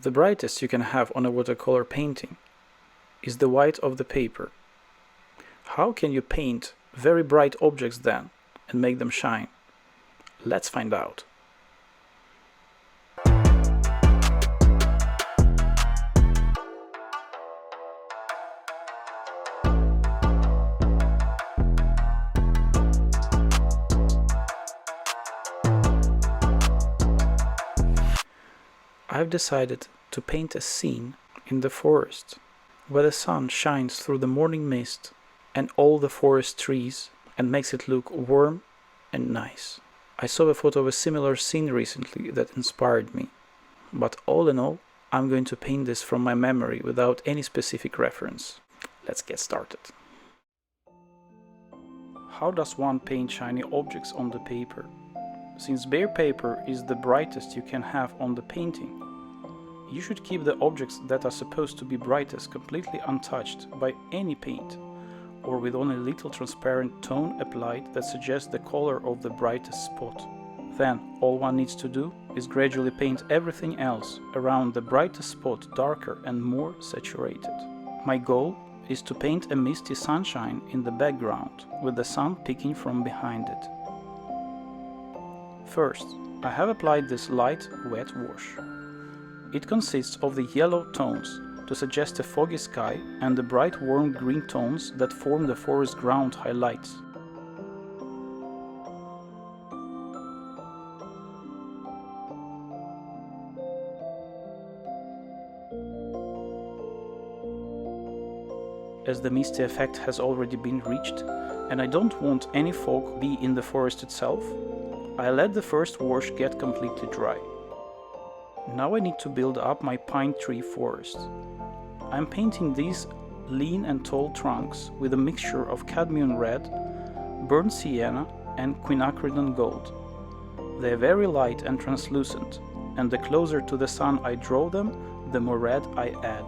The brightest you can have on a watercolor painting is the white of the paper. How can you paint very bright objects then and make them shine? Let's find out. I've decided to paint a scene in the forest where the sun shines through the morning mist and all the forest trees and makes it look warm and nice. I saw a photo of a similar scene recently that inspired me, but all in all, I'm going to paint this from my memory without any specific reference. Let's get started. How does one paint shiny objects on the paper? Since bare paper is the brightest you can have on the painting, you should keep the objects that are supposed to be brightest completely untouched by any paint, or with only a little transparent tone applied that suggests the color of the brightest spot. Then all one needs to do is gradually paint everything else around the brightest spot darker and more saturated. My goal is to paint a misty sunshine in the background with the sun peeking from behind it. First, I have applied this light wet wash. It consists of the yellow tones to suggest a foggy sky and the bright warm green tones that form the forest ground highlights. As the misty effect has already been reached and I don't want any fog be in the forest itself, I let the first wash get completely dry. Now I need to build up my pine tree forest. I'm painting these lean and tall trunks with a mixture of cadmium red, burnt sienna and quinacridone gold. They are very light and translucent, and the closer to the sun I draw them, the more red I add.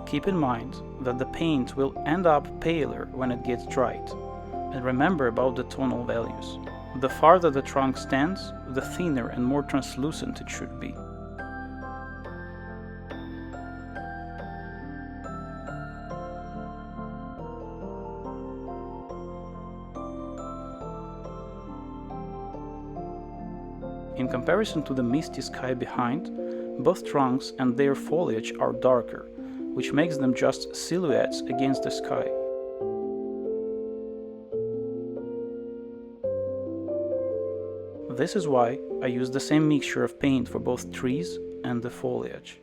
Keep in mind that the paint will end up paler when it gets dried, and remember about the tonal values. The farther the trunk stands, the thinner and more translucent it should be. In comparison to the misty sky behind, both trunks and their foliage are darker, which makes them just silhouettes against the sky. This is why I use the same mixture of paint for both trees and the foliage.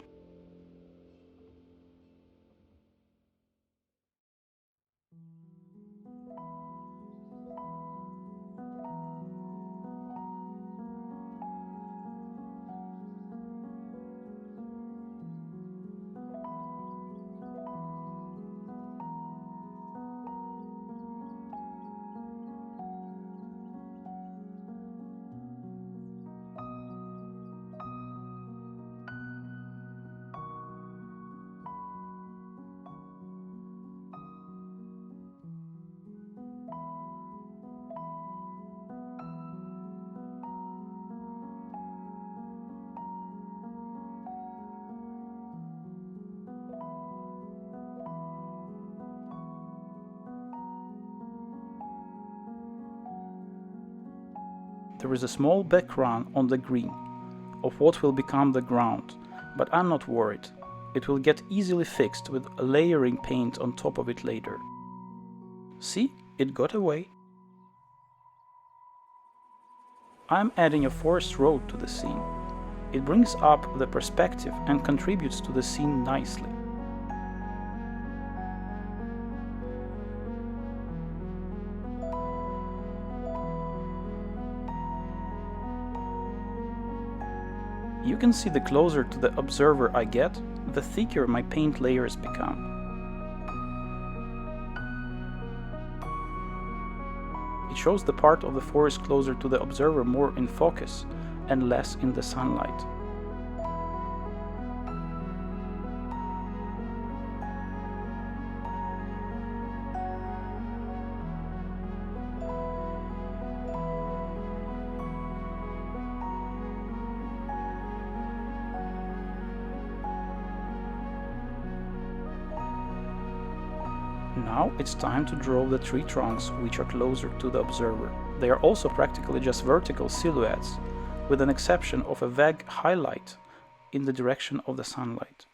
There is a small backrun on the green of what will become the ground, but I'm not worried. It will get easily fixed with layering paint on top of it later. See, it got away. I'm adding a forest road to the scene. It brings up the perspective and contributes to the scene nicely. You can see the closer to the observer I get, the thicker my paint layers become. It shows the part of the forest closer to the observer more in focus and less in the sunlight. Now it's time to draw the tree trunks which are closer to the observer. They are also practically just vertical silhouettes, with an exception of a vague highlight in the direction of the sunlight.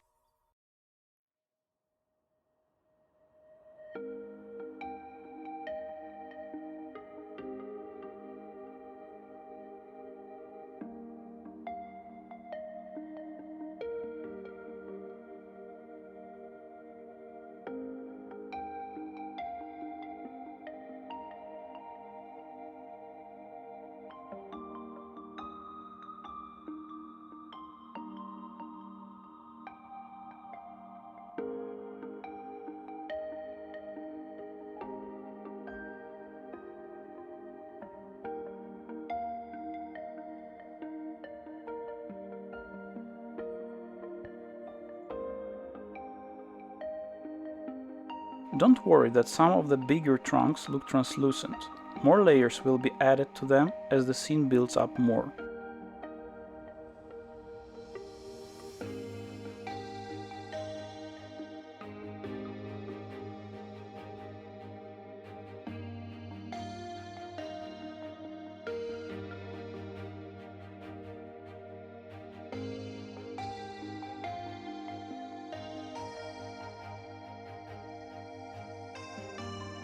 Don't worry that some of the bigger trunks look translucent. More layers will be added to them as the scene builds up more.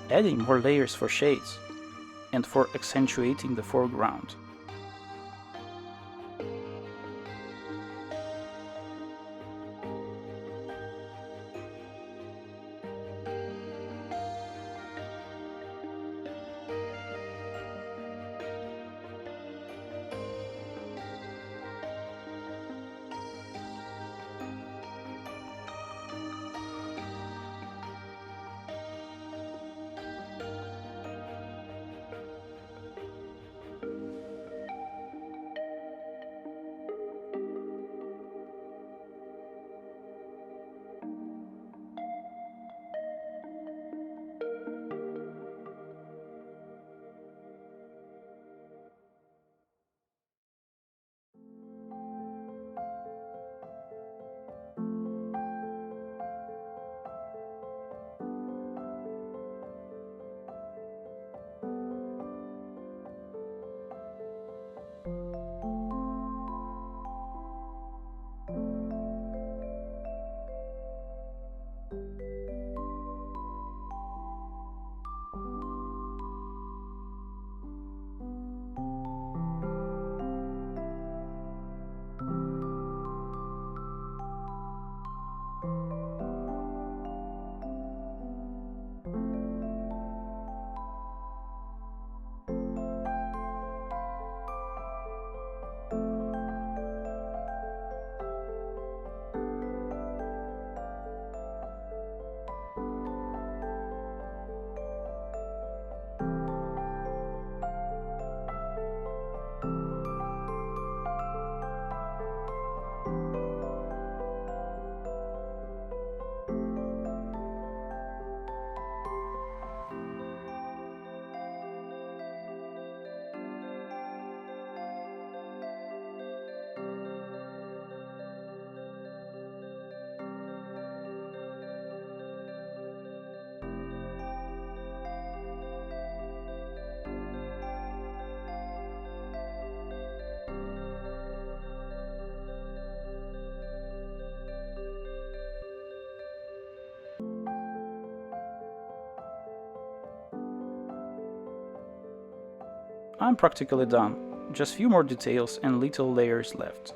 Adding more layers for shades and for accentuating the foreground. I'm practically done, just few more details and little layers left.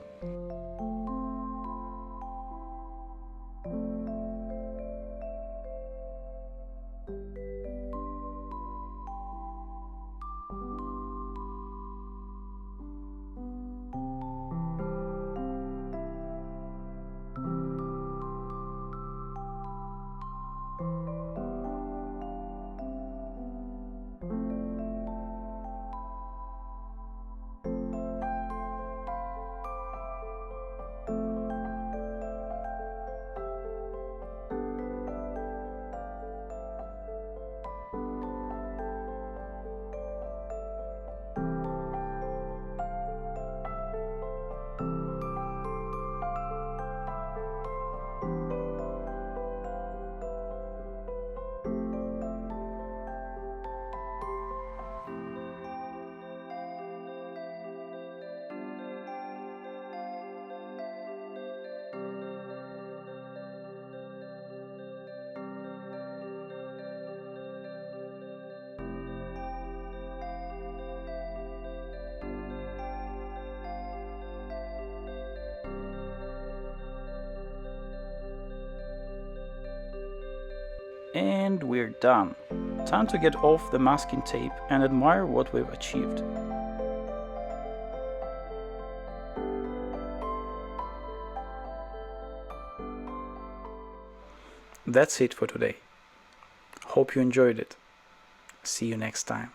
And we're done. Time to get off the masking tape and admire what we've achieved. That's it for today. Hope you enjoyed it. See you next time.